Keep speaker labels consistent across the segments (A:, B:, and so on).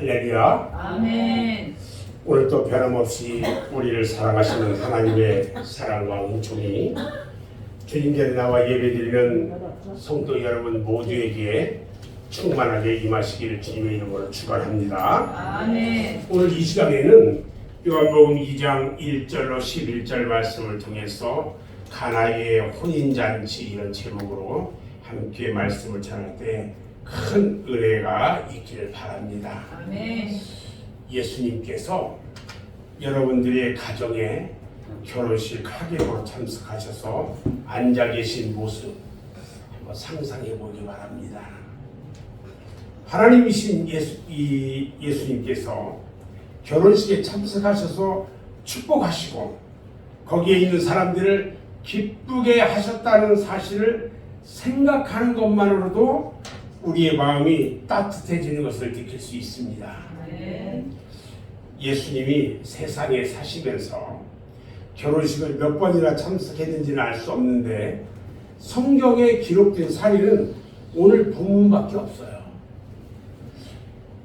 A: 할렐루야.
B: 아멘.
A: 오늘도 변함없이 우리를 사랑하시는 하나님의 사랑과 은총이 주님께 나와 예배드리는 성도 여러분 모두에게 충만하게 임하시기를 주님의 이름으로 축원합니다.
B: 아멘.
A: 오늘 이 시간에는 요한복음 2장 1절로 11절 말씀을 통해서 가나의 혼인잔치 이런 제목으로 함께 말씀을 전할 때 큰 은혜가 있기를 바랍니다.
B: 아멘.
A: 예수님께서 여러분들의 가정에 결혼식 하객으로 참석하셔서 앉아 계신 모습 한번 상상해 보기 바랍니다. 하나님이신 예수님께서 결혼식에 참석하셔서 축복하시고 거기에 있는 사람들을 기쁘게 하셨다는 사실을 생각하는 것만으로도 우리의 마음이 따뜻해지는 것을 느낄 수 있습니다.
B: 아멘.
A: 예수님이 세상에 사시면서 결혼식을 몇 번이나 참석했는지는 알 수 없는데 성경에 기록된 사례는 오늘 본문밖에 없어요.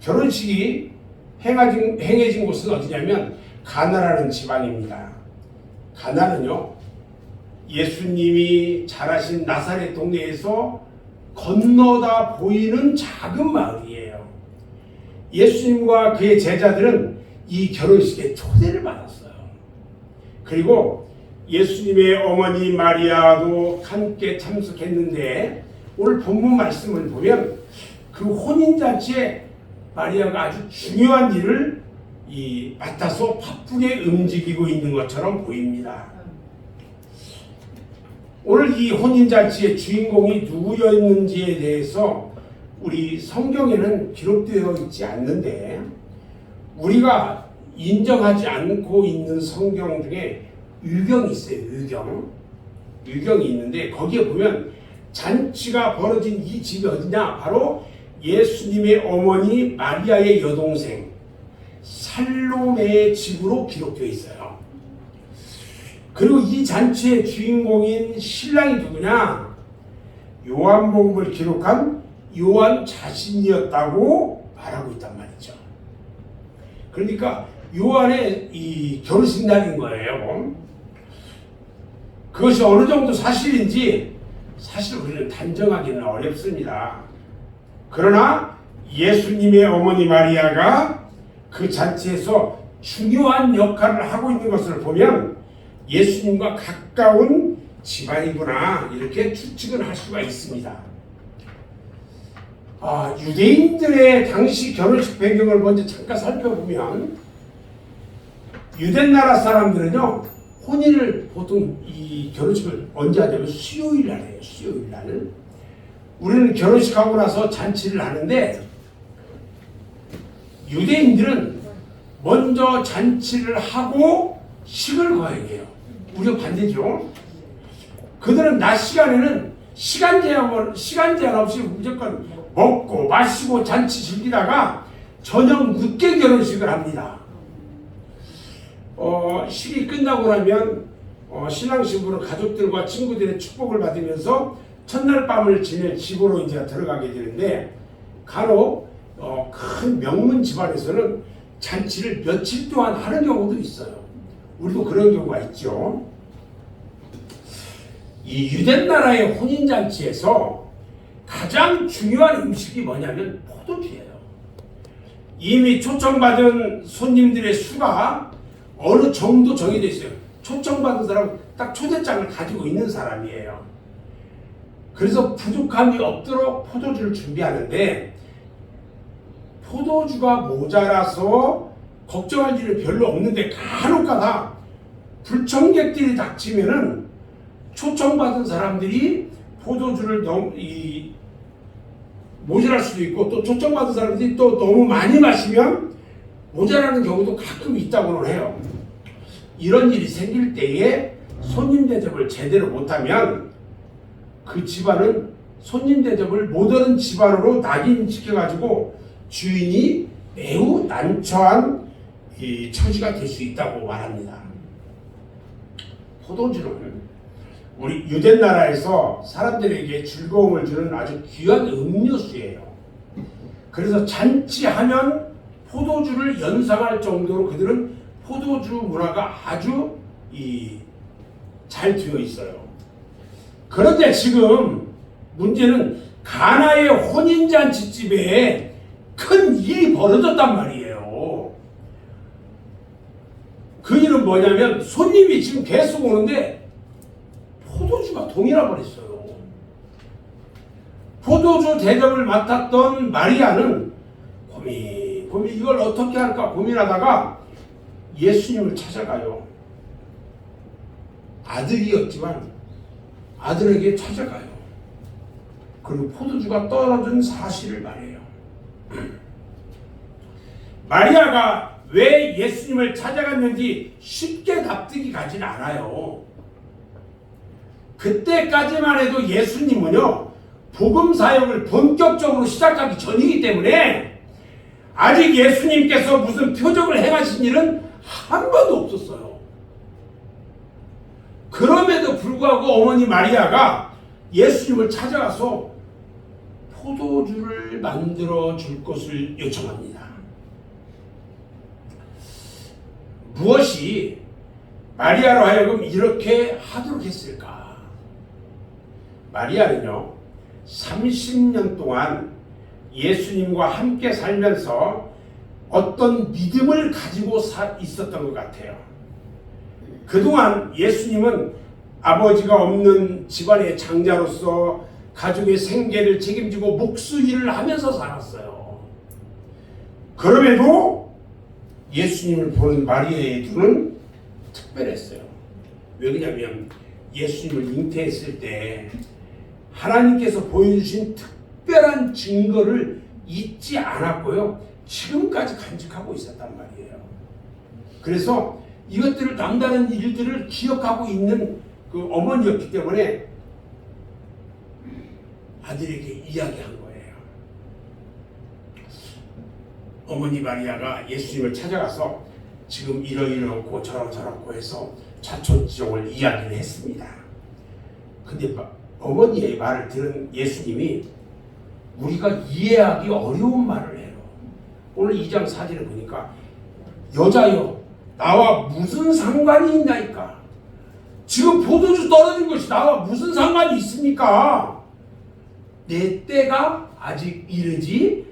A: 결혼식이 행해진 곳은 어디냐면 가나라는 지방입니다. 가나는요, 예수님이 자라신 나사렛 동네에서 건너다 보이는 작은 마을이에요. 예수님과 그의 제자들은 이 결혼식에 초대를 받았어요. 그리고 예수님의 어머니 마리아도 함께 참석했는데 오늘 본문 말씀을 보면 그 혼인잔치에 마리아가 아주 중요한 일을 맡아서 바쁘게 움직이고 있는 것처럼 보입니다. 오늘 이 혼인잔치의 주인공이 누구였는지에 대해서 우리 성경에는 기록되어 있지 않는데 우리가 인정하지 않고 있는 성경 중에 유경이 있어요. 유경이 있는데 거기에 보면 잔치가 벌어진 이 집이 어디냐? 바로 예수님의 어머니 마리아의 여동생 살로메의 집으로 기록되어 있어요. 그리고 이 잔치의 주인공인 신랑이 누구냐? 요한복음을 기록한 요한 자신이었다고 말하고 있단 말이죠. 그러니까 요한의 이 결혼식 날인 거예요. 그것이 어느 정도 사실인지 사실 우리는 단정하기는 어렵습니다. 그러나 예수님의 어머니 마리아가 그 잔치에서 중요한 역할을 하고 있는 것을 보면 예수님과 가까운 집안이구나 이렇게 추측을 할 수가 있습니다. 유대인들의 당시 결혼식 배경을 먼저 잠깐 살펴보면 유대 나라 사람들은요 혼인을 보통 이 결혼식을 언제 하냐면 수요일 날 해요. 수요일 날. 우리는 결혼식하고 나서 잔치를 하는데 유대인들은 먼저 잔치를 하고 식을 거행해요. 우리가 반대죠. 그들은 낮 시간에는 시간 제한 없이 무조건 먹고 마시고 잔치 즐기다가 저녁 늦게 결혼식을 합니다. 식이 끝나고 나면 신랑 신부는 가족들과 친구들의 축복을 받으면서 첫날 밤을 지낼 집으로 이제 들어가게 되는데 간혹 큰 명문 집안에서는 잔치를 며칠 동안 하는 경우도 있어요. 우리도 그런 경우가 있죠. 이 유대 나라의 혼인잔치에서 가장 중요한 음식이 뭐냐면 포도주예요. 이미 초청받은 손님들의 수가 어느 정도 정해져 있어요. 초청받은 사람은 딱 초대장을 가지고 있는 사람이에요. 그래서 부족함이 없도록 포도주를 준비하는데 포도주가 모자라서 걱정할 일은 별로 없는데 간혹가다 불청객들이 닥치면은 초청받은 사람들이 포도주를 너무 모자랄 수도 있고 또 초청받은 사람들이 또 너무 많이 마시면 모자라는 경우도 가끔 있다고는 해요. 이런 일이 생길 때에 손님 대접을 제대로 못하면 그 집안은 손님 대접을 못하는 집안으로 낙인시켜가지고 주인이 매우 난처한 처지가 될 수 있다고 말합니다. 포도주는 우리 유대 나라에서 사람들에게 즐거움을 주는 아주 귀한 음료수예요. 그래서 잔치하면 포도주를 연상할 정도로 그들은 포도주 문화가 아주 잘 되어 있어요. 그런데 지금 문제는 가나의 혼인잔치집에 큰 일이 벌어졌단 말이에요. 그 일은 뭐냐면 손님이 지금 계속 오는데 포도주가 동이나 버렸어요. 포도주 대접을 맡았던 마리아는 고민 이걸 어떻게 할까 고민하다가 예수님을 찾아가요. 아들이었지만 아들에게 찾아가요. 그리고 포도주가 떨어진 사실을 말해요. 마리아가 왜 예수님을 찾아갔는지 쉽게 납득이 가진 않아요. 그때까지만 해도 예수님은요, 복음 사역을 본격적으로 시작하기 전이기 때문에 아직 예수님께서 무슨 표적을 행하신 일은 한 번도 없었어요. 그럼에도 불구하고 어머니 마리아가 예수님을 찾아가서 포도주를 만들어 줄 것을 요청합니다. 무엇이 마리아로 하여금 이렇게 하도록 했을까? 마리아는요, 30년 동안 예수님과 함께 살면서 어떤 믿음을 가지고 있었던 것 같아요. 그동안 예수님은 아버지가 없는 집안의 장자로서 가족의 생계를 책임지고 목수일을 하면서 살았어요. 그럼에도 예수님을 보는 마리아의 눈은 특별했어요. 왜 그러냐면 예수님을 잉태했을 때 하나님께서 보여주신 특별한 증거를 잊지 않았고요, 지금까지 간직하고 있었단 말이에요. 그래서 이것들을 남다른 일들을 기억하고 있는 그 어머니였기 때문에 아들에게 이야기한 거예요. 어머니 마리아가 예수님을 찾아가서 지금 이러이러고 저러저러고 해서 자초지종을 이야기를 했습니다. 근데 어머니의 말을 들은 예수님이 우리가 이해하기 어려운 말을 해요. 오늘 2장 4절을 보니까 여자여 나와 무슨 상관이 있나이까? 지금 포도주 떨어진 것이 나와 무슨 상관이 있습니까? 내 때가 아직 이르지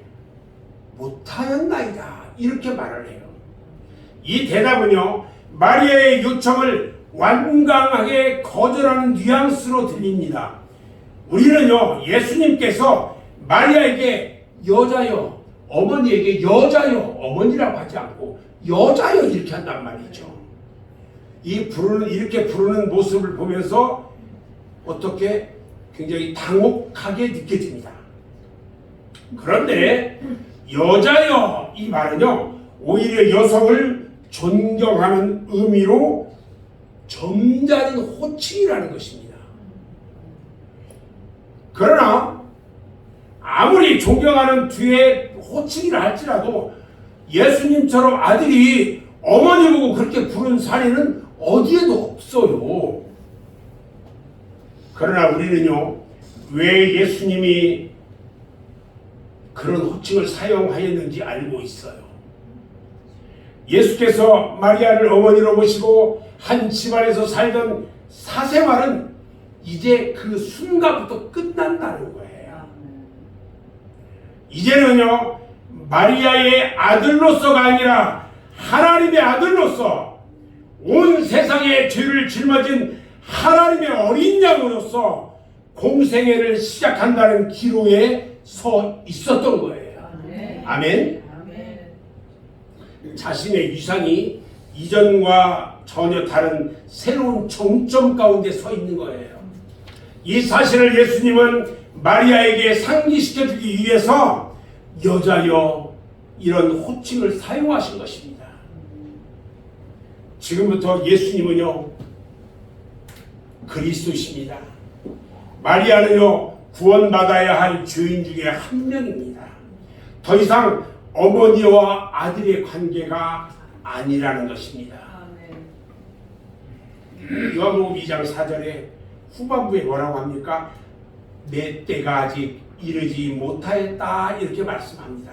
A: 못하였나이다. 이렇게 말을 해요. 이 대답은요, 마리아의 요청을 완강하게 거절하는 뉘앙스로 들립니다. 우리는요, 예수님께서 마리아에게 여자여, 어머니에게 여자여, 어머니라고 하지 않고 여자여 이렇게 한단 말이죠. 이렇게 부르는 모습을 보면서 어떻게 굉장히 당혹하게 느껴집니다. 그런데 여자여 이 말은요, 오히려 여성을 존경하는 의미로 점잖은 호칭이라는 것입니다. 그러나 아무리 존경하는 뒤에 호칭이라 할지라도 예수님처럼 아들이 어머니 보고 그렇게 부른 사례는 어디에도 없어요. 그러나 우리는요, 왜 예수님이 그런 호칭을 사용하였는지 알고 있어요. 예수께서 마리아를 어머니로 모시고 한 집안에서 살던 사생활은 이제 그 순간부터 끝난다는 거예요. 이제는요, 마리아의 아들로서가 아니라 하나님의 아들로서 온 세상의 죄를 짊어진 하나님의 어린 양으로서 공생애를 시작한다는 기로에 서 있었던 거예요. 아멘. 자신의 위상이 이전과 전혀 다른 새로운 정점 가운데 서 있는 거예요. 이 사실을 예수님은 마리아에게 상기시켜주기 위해서 여자여 이런 호칭을 사용하신 것입니다. 지금부터 예수님은요, 그리스도십니다. 마리아는요, 구원받아야 할 죄인 중에 한 명입니다. 더 이상 어머니와 아들의 관계가 아니라는 것입니다. 요한복음 2장 4절에 후반부에 뭐라고 합니까? 내 때가 아직 이르지 못하였다 이렇게 말씀합니다.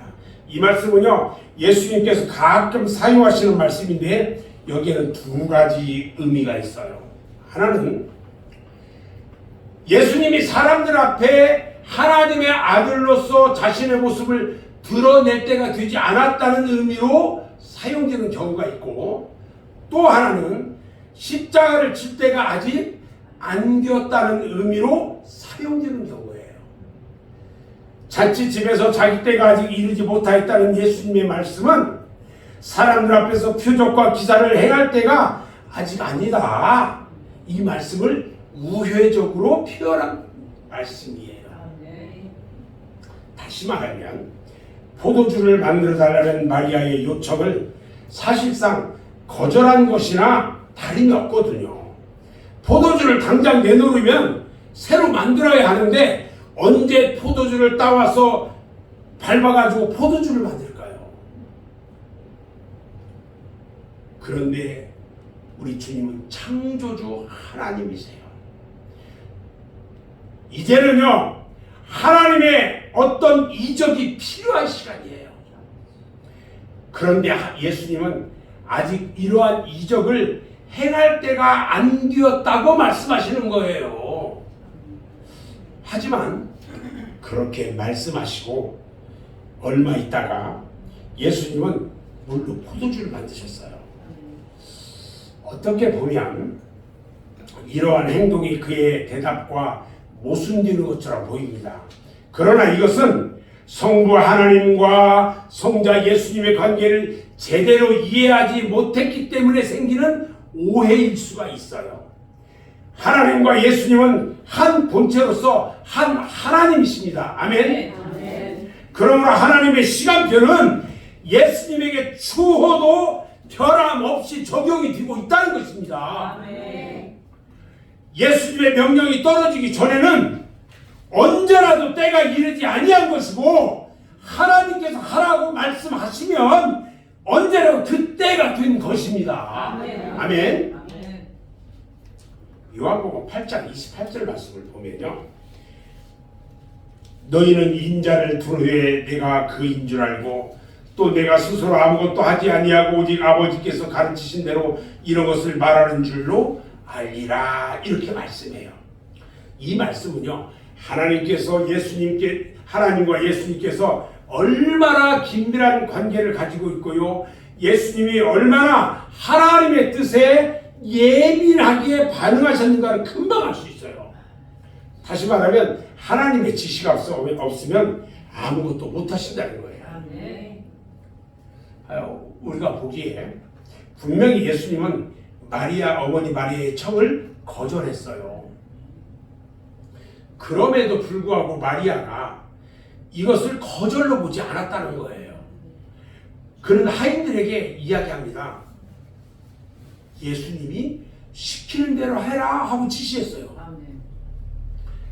A: 이 말씀은요, 예수님께서 가끔 사용하시는 말씀인데 여기에는 두 가지 의미가 있어요. 하나는 예수님이 사람들 앞에 하나님의 아들로서 자신의 모습을 드러낼 때가 되지 않았다는 의미로 사용되는 경우가 있고, 또 하나는 십자가를 질 때가 아직 안 되었다는 의미로 사용되는 경우예요. 자칫 집에서 자기 때가 아직 이르지 못하였다는 예수님의 말씀은 사람들 앞에서 표적과 기사를 행할 때가 아직 아니다, 이 말씀을 우회적으로 표현한 말씀이에요. 다시 말하면 포도주를 만들어 달라는 마리아의 요청을 사실상 거절한 것이나 다름이 없거든요. 포도주를 당장 내놓으면 새로 만들어야 하는데 언제 포도주를 따와서 밟아가지고 포도주를 만들까요? 그런데 우리 주님은 창조주 하나님이세요. 이제는요, 하나님의 어떤 이적이 필요한 시간이에요. 그런데 예수님은 아직 이러한 이적을 행할 때가 안 되었다고 말씀하시는 거예요. 하지만 그렇게 말씀하시고 얼마 있다가 예수님은 물로 포도주를 만드셨어요. 어떻게 보면 이러한 행동이 그의 대답과 모순되는 것처럼 보입니다. 그러나 이것은 성부 하나님과 성자 예수님의 관계를 제대로 이해하지 못했기 때문에 생기는 오해일 수가 있어요. 하나님과 예수님은 한 본체로서 한 하나님이십니다. 아멘. 그러므로 하나님의 시간표는 예수님에게 추호도 변함없이 적용이 되고 있다는 것입니다. 예수님의 명령이 떨어지기 전에는 언제라도 때가 이르지 아니한 것이고, 하나님께서 하라고 말씀하시면 언제라도 그 때가 된 것입니다. 아멘. 요한복음 8장 28절 말씀을 보면요, 너희는 인자를 둔 후에 내가 그인 줄 알고 또 내가 스스로 아무것도 하지 아니하고 오직 아버지께서 가르치신 대로 이런 것을 말하는 줄로 알리라, 이렇게 말씀해요. 이 말씀은요, 하나님과 예수님께서 얼마나 긴밀한 관계를 가지고 있고요, 예수님이 얼마나 하나님의 뜻에 예민하게 반응하셨는가를 금방 알 수 있어요. 다시 말하면 하나님의 지시가 없으면 아무것도 못하신다는 거예요. 우리가 보기에 분명히 예수님은 어머니 마리아의 청을 거절했어요. 그럼에도 불구하고 마리아가 이것을 거절로 보지 않았다는 거예요. 그는 하인들에게 이야기합니다. 예수님이 시키는 대로 해라 하고 지시했어요.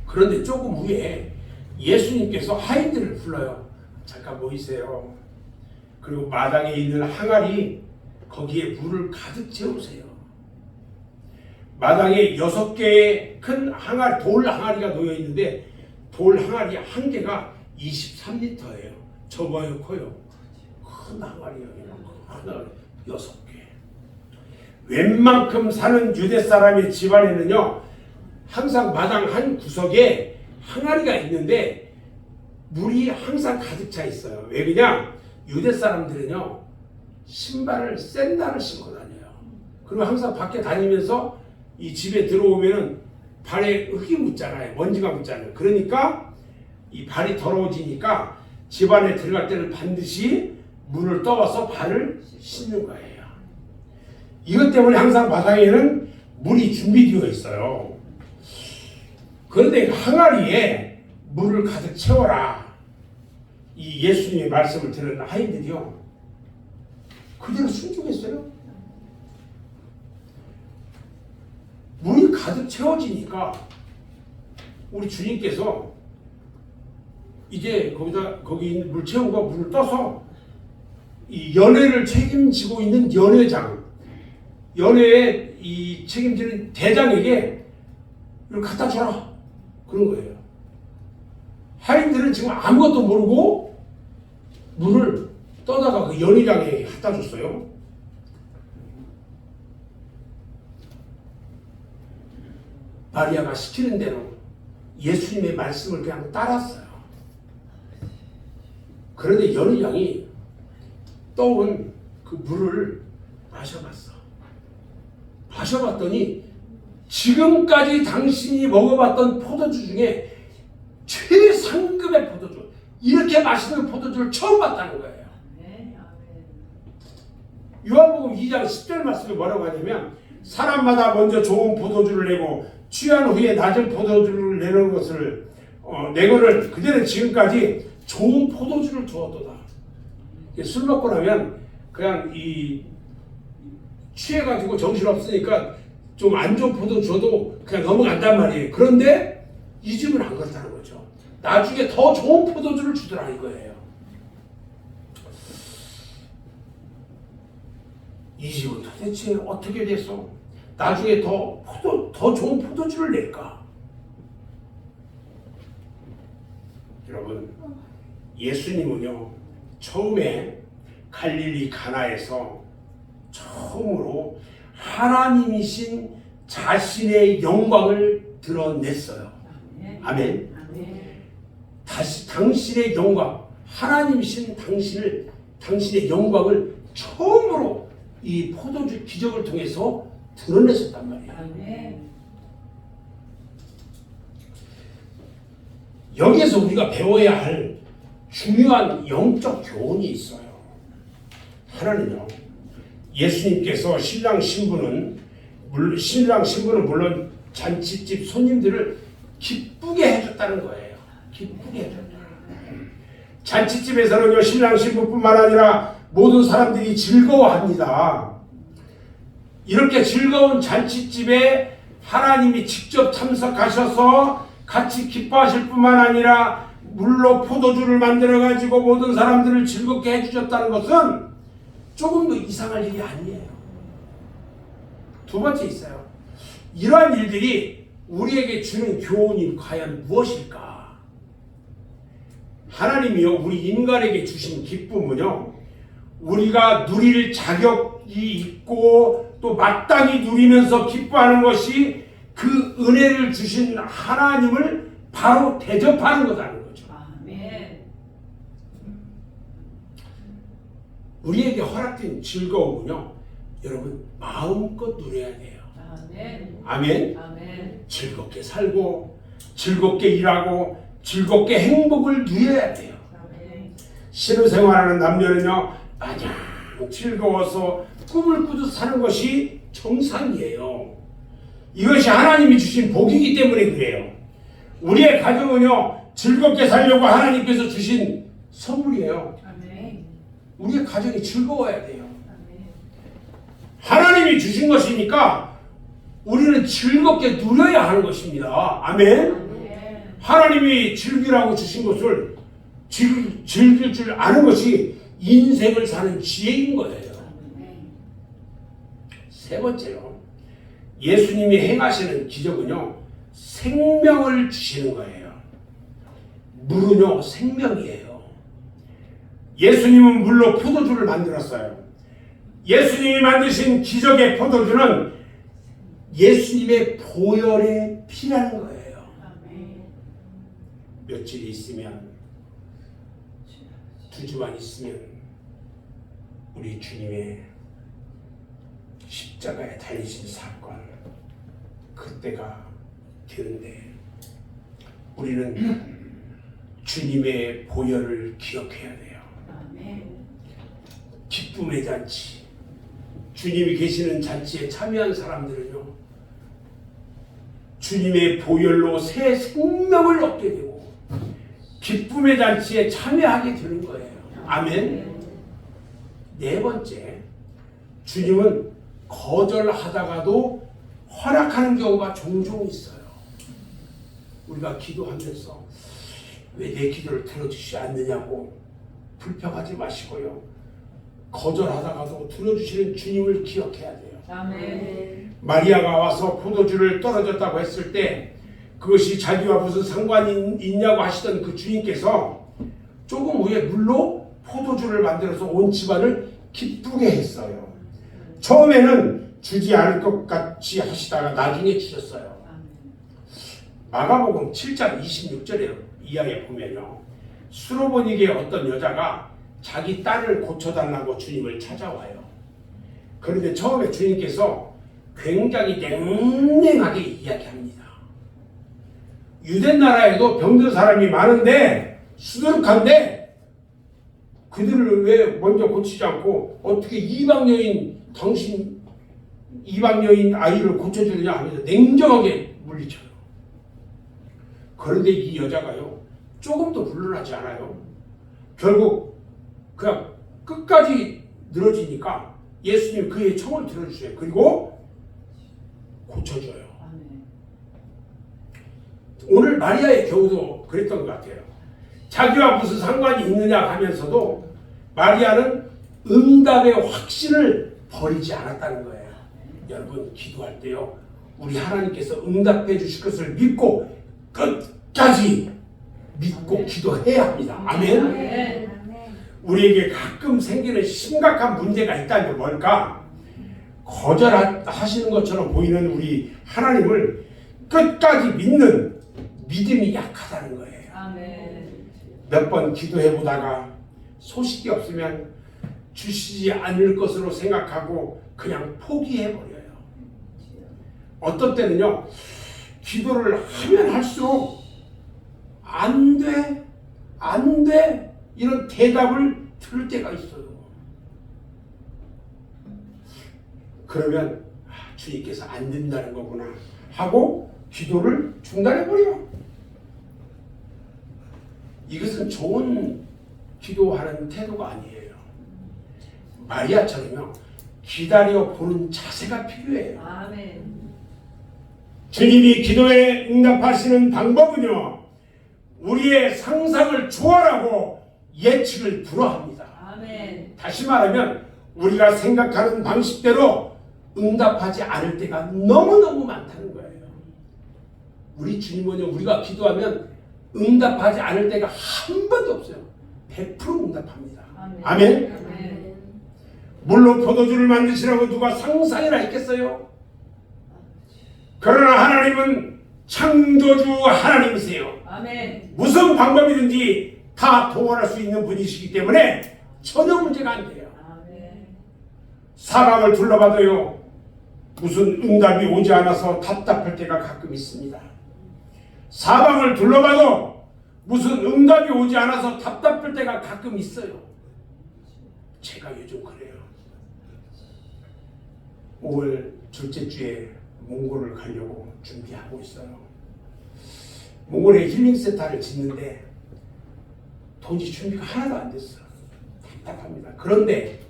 A: 그런데 조금 후에 예수님께서 하인들을 불러요. 잠깐 모이세요. 그리고 마당에 있는 항아리, 거기에 물을 가득 채우세요. 마당에 6개의 큰 항아리, 돌 항아리가 놓여 있는데 돌 항아리 한 개가 23리터예요. 저거요, 커요. 큰 항아리예요. 하나 6개. 웬만큼 사는 유대 사람의 집안에는요, 항상 마당 한 구석에 항아리가 있는데 물이 항상 가득 차 있어요. 왜 그냥 유대 사람들은요, 샌들을 신고 다녀요. 그리고 항상 밖에 다니면서 이 집에 들어오면은 발에 흙이 묻잖아요. 먼지가 묻잖아요. 그러니까 이 발이 더러워지니까 집 안에 들어갈 때는 반드시 물을 떠와서 발을 씻는 거예요. 이것 때문에 항상 마당에는 물이 준비되어 있어요. 그런데 항아리에 물을 가득 채워라, 이 예수님의 말씀을 들은 하인들이요, 그대로 순종했어요. 물이 가득 채워지니까 우리 주님께서 이제 거기 있는 물 채운 거 물을 떠서 이 연회를 책임지고 있는 연회에 이 책임지는 대장에게 이걸 갖다 줘라, 그런 거예요. 하인들은 지금 아무것도 모르고 물을 떠다가 그 연회장에 갖다 줬어요. 마리아가 시키는 대로 예수님의 말씀을 그냥 따랐어요. 그런데 연회장이 떠온 그 물을 마셔봤어. 마셔봤더니 지금까지 당신이 먹어봤던 포도주 중에 최상급의 포도주, 이렇게 맛있는 포도주를 처음 봤다는 거예요. 요한복음 2장 10절 말씀에 뭐라고 하냐면, 사람마다 먼저 좋은 포도주를 내고 취한 후에 낮은 포도주를 내는 것을 내거를 그대는 지금까지 좋은 포도주를 두었도다. 술 먹고 나면 그냥 이 취해가지고 정신없으니까 좀 안 좋은 포도 줘도 그냥 넘어간단 말이에요. 그런데 이 집은 안 그렇다는 거죠. 나중에 더 좋은 포도주를 주더라 이거예요. 이 집은 도대체 어떻게 돼서 나중에 더 좋은 포도주를 낼까? 여러분, 예수님은요, 처음에 갈릴리 가나에서 처음으로 하나님이신 자신의 영광을 드러냈어요. 아멘. 다시 당신의 영광, 하나님이신 당신의 영광을 처음으로 이 포도주 기적을 통해서 드러내셨단 말이에요. 여기에서 우리가 배워야 할 중요한 영적 교훈이 있어요. 하나는요, 예수님께서 신랑 신부는 물론 잔치집 손님들을 기쁘게 해줬다는 거예요. 기쁘게 해줬다. 잔치집에서는요, 신랑 신부뿐만 아니라 모든 사람들이 즐거워합니다. 이렇게 즐거운 잔치집에 하나님이 직접 참석하셔서 같이 기뻐하실 뿐만 아니라 물로 포도주를 만들어 가지고 모든 사람들을 즐겁게 해주셨다는 것은 조금도 이상할 일이 아니에요. 두 번째 있어요. 이러한 일들이 우리에게 주는 교훈이 과연 무엇일까? 하나님이요, 우리 인간에게 주신 기쁨은요, 우리가 누릴 자격이 있고 또 마땅히 누리면서 기뻐하는 것이 그 은혜를 주신 하나님을 바로 대접하는 거라는 거죠.
B: 아멘.
A: 우리에게 허락된 즐거움은요, 여러분 마음껏 누려야 돼요.
B: 아멘.
A: 아멘.
B: 아멘.
A: 즐겁게 살고 즐겁게 일하고 즐겁게 행복을 누려야 돼요.
B: 아멘.
A: 신혼생활하는 남녀는요, 마냥 즐거워서 꿈을 꾸듯 사는 것이 정상이에요. 이것이 하나님이 주신 복이기 때문에 그래요. 우리의 가정은요, 즐겁게 살려고 하나님께서 주신 선물이에요.
B: 아멘.
A: 우리의 가정이 즐거워야 돼요.
B: 아멘.
A: 하나님이 주신 것이니까 우리는 즐겁게 누려야 하는 것입니다. 아멘.
B: 아멘.
A: 하나님이 즐기라고 주신 것을 즐길 줄 아는 것이 인생을 사는 지혜인 거예요.
B: 아멘.
A: 세 번째로, 예수님이 행하시는 기적은요, 생명을 주시는 거예요. 물은요, 생명이에요. 예수님은 물로 포도주를 만들었어요. 예수님이 만드신 기적의 포도주는 예수님의 보혈의 피라는 거예요.
B: 아멘.
A: 며칠 있으면, 2주만 있으면 우리 주님의 십자가에 달리신 사건, 그때가 되는데 우리는 주님의 보혈을 기억해야 돼요.
B: 아멘.
A: 기쁨의 잔치, 주님이 계시는 잔치에 참여한 사람들은요, 주님의 보혈로 새 생명을 얻게 되고 기쁨의 잔치에 참여하게 되는 거예요. 아멘. 네 번째, 주님은 거절하다가도 허락하는 경우가 종종 있어요. 우리가 기도하면서 왜 내 기도를 들어주시지 않느냐고 불평하지 마시고요, 거절하다가도 들어주시는 주님을 기억해야 돼요.
B: 아멘.
A: 마리아가 와서 포도주를 떨어졌다고 했을 때 그것이 자기와 무슨 상관이 있냐고 하시던 그 주님께서 조금 후에 물로 포도주를 만들어서 온 집안을 기쁘게 했어요. 처음에는 주지 않을 것 같이 하시다가 나중에 주셨어요. 마가복음 7장 26절에 이야기에 보면요, 수로보니게 어떤 여자가 자기 딸을 고쳐달라고 주님을 찾아와요. 그런데 처음에 주님께서 굉장히 냉랭하게 이야기합니다. 유대 나라에도 병든 사람이 많은데 수두룩한데 그들을 왜 먼저 고치지 않고 어떻게 이방 여인 아이를 고쳐주느냐 하면서 냉정하게 물리쳐요. 그런데 이 여자가요, 조금도 불편하지 않아요. 결국 그냥 끝까지 늘어지니까 예수님 그의 청을 들어주세요. 그리고 고쳐줘요. 오늘 마리아의 경우도 그랬던 것 같아요. 자기와 무슨 상관이 있느냐 하면서도 마리아는 응답의 확신을 버리지 않았다는 거예요. 여러분, 기도할 때요, 우리 하나님께서 응답해 주실 것을 믿고 끝까지 믿고 기도해야 합니다. 아멘. 우리에게 가끔 생기는 심각한 문제가 있다면 뭘까? 거절하시는 것처럼 보이는 우리 하나님을 끝까지 믿는 믿음이 약하다는 거예요. 몇 번 기도해 보다가 소식이 없으면 주시지 않을 것으로 생각하고 그냥 포기해 버려요. 어떤 때는요, 기도를 하면 할수록 안 돼 이런 대답을 들을 때가 있어요. 그러면 주님께서 안 된다는 거구나 하고 기도를 중단해 버려. 이것은 좋은 기도하는 태도가 아니에요. 마리아처럼요, 기다려 보는 자세가 필요해요.
B: 아멘.
A: 주님이 기도에 응답하시는 방법은요, 우리의 상상을 초월하고 예측을 불허합니다.
B: 아멘.
A: 다시 말하면 우리가 생각하는 방식대로 응답하지 않을 때가 너무너무 많다는 거예요. 우리 주님은요, 우리가 기도하면 응답하지 않을 때가 한 번도 없어요. 100% 응답합니다.
B: 아멘.
A: 아멘.
B: 아멘.
A: 물로 포도주를 만드시라고 누가 상상이나 했겠어요? 그러나 하나님은 창조주 하나님이세요.
B: 아멘.
A: 무슨 방법이든지 다 동원할 수 있는 분이시기 때문에 전혀 문제가 안 돼요.
B: 아멘.
A: 사방을 둘러봐도요, 무슨 응답이 오지 않아서 답답할 때가 가끔 있습니다. 사방을 둘러봐도 무슨 응답이 오지 않아서 답답할 때가 가끔 있어요. 제가 요즘 그래요. 5월 둘째 주에 몽골을 가려고 준비하고 있어요. 몽골에 힐링센터를 짓는데 돈이 준비가 하나도 안 됐어. 답답합니다. 그런데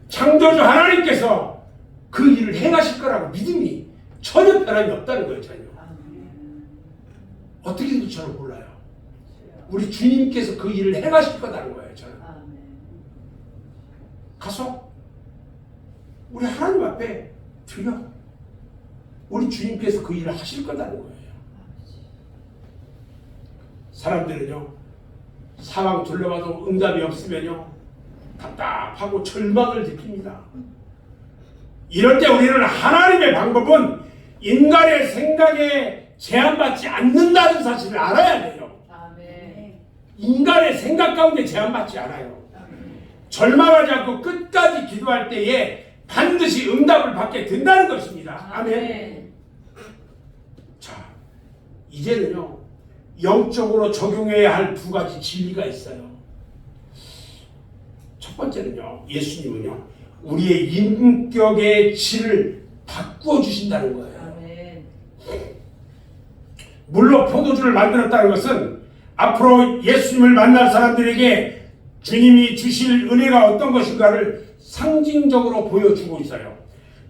A: 창조주 하나님께서 그 일을 행하실 거라고 믿음이 전혀 변함이 없다는 거예요. 전혀. 어떻게 된지 저는 몰라요. 우리 주님께서 그 일을 행하실 거라는 거예요. 저는. 가서 우리 하나님 앞에 드려. 우리 주님께서 그 일을 하실 거라는 거예요. 사람들은요, 사방 둘러봐도 응답이 없으면요, 답답하고 절망을 느낍니다. 이럴 때 우리는 하나님의 방법은 인간의 생각에 제한받지 않는다는 사실을 알아야 돼요. 인간의 생각 가운데 제한받지 않아요. 절망하지 않고 끝까지 기도할 때에 반드시 응답을 받게 된다는 것입니다. 아멘. 자, 이제는요, 영적으로 적용해야 할 두 가지 진리가 있어요. 첫 번째는요, 예수님은요, 우리의 인격의 질을 바꾸어 주신다는 거예요. 물로 포도주를 만들었다는 것은 앞으로 예수님을 만날 사람들에게 주님이 주실 은혜가 어떤 것인가를 상징적으로 보여주고 있어요.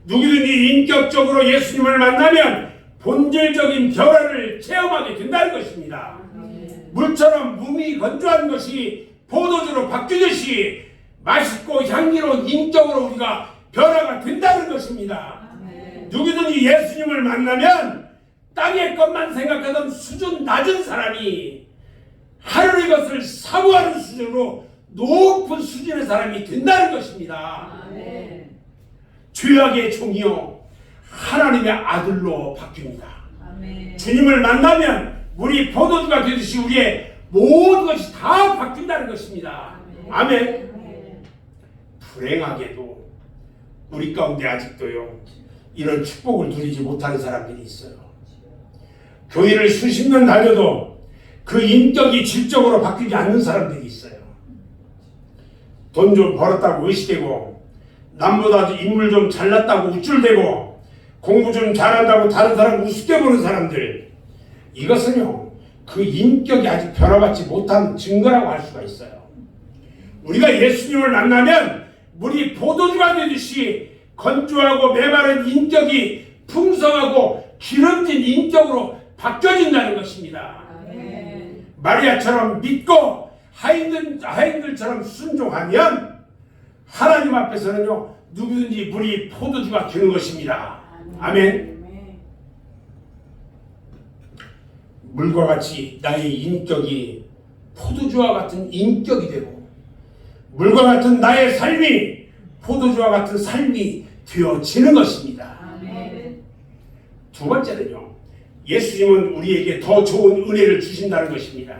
A: 누구든지 인격적으로 예수님을 만나면 본질적인 변화를 체험하게 된다는 것입니다. 물처럼 몸이 건조한 것이 포도주로 바뀌듯이 맛있고 향기로운 인격으로 우리가 변화가 된다는 것입니다. 누구든지 예수님을 만나면 땅의 것만 생각하던 수준 낮은 사람이 하늘의 것을 사모하는 수준으로 높은 수준의 사람이 된다는 것입니다.
B: 아멘.
A: 죄악의 종이요 하나님의 아들로 바뀝니다.
B: 아멘.
A: 주님을 만나면 우리 포도주가 되듯이 우리의 모든 것이 다 바뀐다는 것입니다. 아멘. 불행하게도 우리 가운데 아직도요 이런 축복을 누리지 못하는 사람들이 있어요. 교회를 수십 년 다녀도 그 인격이 질적으로 바뀌지 않는 사람들이 있어요. 돈 좀 벌었다고 의시되고 남보다 인물 좀 잘났다고 우쭐대고 공부 좀 잘한다고 다른 사람 우습게 보는 사람들, 이것은요 그 인격이 아직 변화받지 못한 증거라고 할 수가 있어요. 우리가 예수님을 만나면 물이 포도주가 되듯이 건조하고 메마른 인격이 풍성하고 기름진 인격으로 바뀌어진다는 것입니다.
B: 아멘.
A: 마리아처럼 믿고 하인들처럼 순종하면 하나님 앞에서는요 누구든지 물이 포도주가 되는 것입니다. 아멘. 물과 같이 나의 인격이 포도주와 같은 인격이 되고 물과 같은 나의 삶이 포도주와 같은 삶이 되어지는 것입니다.
B: 아멘.
A: 두 번째는요, 예수님은 우리에게 더 좋은 은혜를 주신다는 것입니다.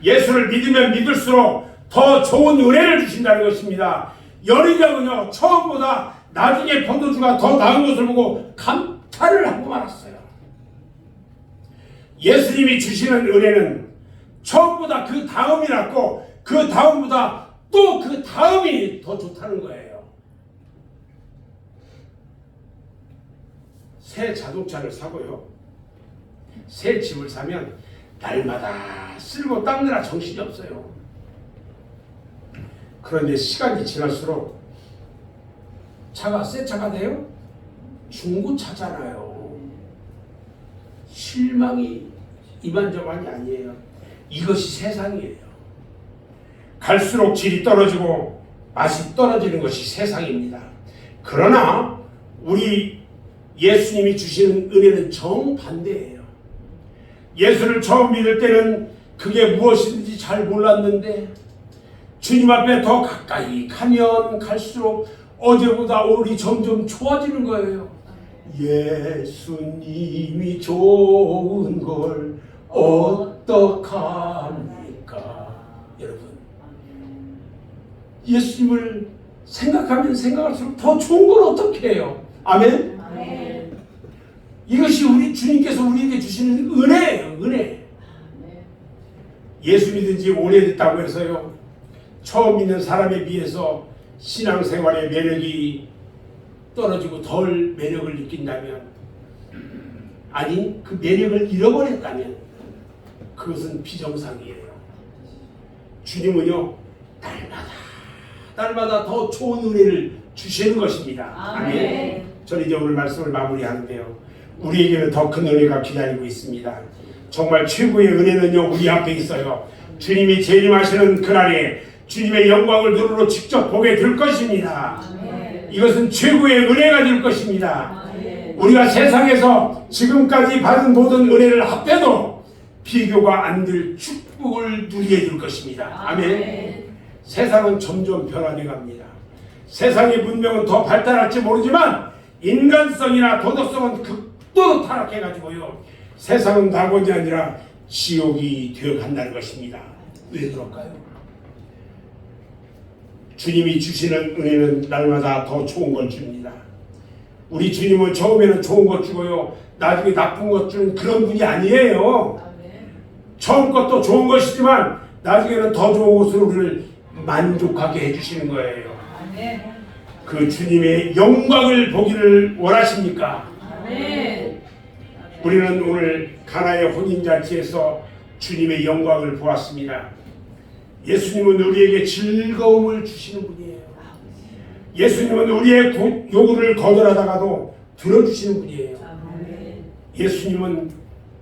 A: 예수를 믿으면 믿을수록 더 좋은 은혜를 주신다는 것입니다. 여리경은요 처음보다 나중에 포도주가 더 나은 것을 보고 감탄을 하고 말았어요. 예수님이 주시는 은혜는 처음보다 그 다음이 낫고 그 다음보다 또 그 다음이 더 좋다는 거예요. 새 자동차를 사고요, 새 집을 사면 날마다 쓸고 닦느라 정신이 없어요. 그런데 시간이 지날수록 차가 새 차가 돼요? 중고차잖아요. 실망이 이만저만이 아니에요. 이것이 세상이에요. 갈수록 질이 떨어지고 맛이 떨어지는 것이 세상입니다. 그러나 우리 예수님이 주시는 은혜는 정반대예요. 예수를 처음 믿을 때는 그게 무엇인지 잘 몰랐는데 주님 앞에 더 가까이 가면 갈수록 어제보다 오늘이 점점 좋아지는 거예요. 예수님이 좋은 걸 어떡합니까? 여러분, 예수님을 생각하면 생각할수록 더 좋은 걸 어떻게 해요? 아멘?
B: 아멘.
A: 이것이 우리 주님께서 우리에게 주시는 은혜예요. 은혜. 예수 믿은 지 오래됐다고 해서요 처음 믿는 사람에 비해서 신앙생활의 매력이 떨어지고 덜 매력을 느낀다면, 아니 그 매력을 잃어버렸다면 그것은 비정상이에요. 주님은요 날마다 더 좋은 은혜를 주시는 것입니다. 아멘. 저는 이제 오늘 말씀을 마무리하는데요, 우리에게는 더 큰 은혜가 기다리고 있습니다. 정말 최고의 은혜는요 우리 앞에 있어요. 주님이 재림하시는 그날에 주님의 영광을 눈으로 직접 보게 될 것입니다. 이것은 최고의 은혜가 될 것입니다. 우리가 세상에서 지금까지 받은 모든 은혜를 합해도 비교가 안 될 축복을 누리게 될 것입니다. 아멘. 세상은 점점 변화돼 갑니다. 세상의 문명은 더 발달할지 모르지만 인간성이나 도덕성은 극도로 타락해가지고요 세상은 낙원이 아니라 지옥이 되어간다는 것입니다. 왜 그럴까요? 주님이 주시는 은혜는 날마다 더 좋은 걸 줍니다. 우리 주님은 처음에는 좋은 것 주고요 나중에 나쁜 것 주는 그런 분이 아니에요. 처음 것도 좋은 것이지만 나중에는 더 좋은 것으로 우리를 만족하게 해주시는 거예요. 그 주님의 영광을 보기를 원하십니까? 우리는 오늘 가나의 혼인잔치에서 주님의 영광을 보았습니다. 예수님은 우리에게 즐거움을 주시는 분이에요. 예수님은 우리의 요구를 거절하다가도 들어주시는 분이에요. 예수님은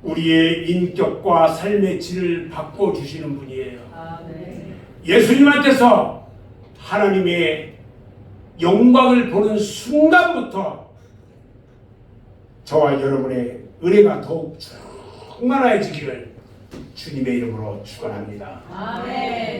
A: 우리의 인격과 삶의 질을 바꿔주시는 분이에요. 예수님한테서 하나님의 영광을 보는 순간부터 저와 여러분의 은혜가 더욱 충만해지기를 주님의 이름으로 축원합니다.
B: 아멘.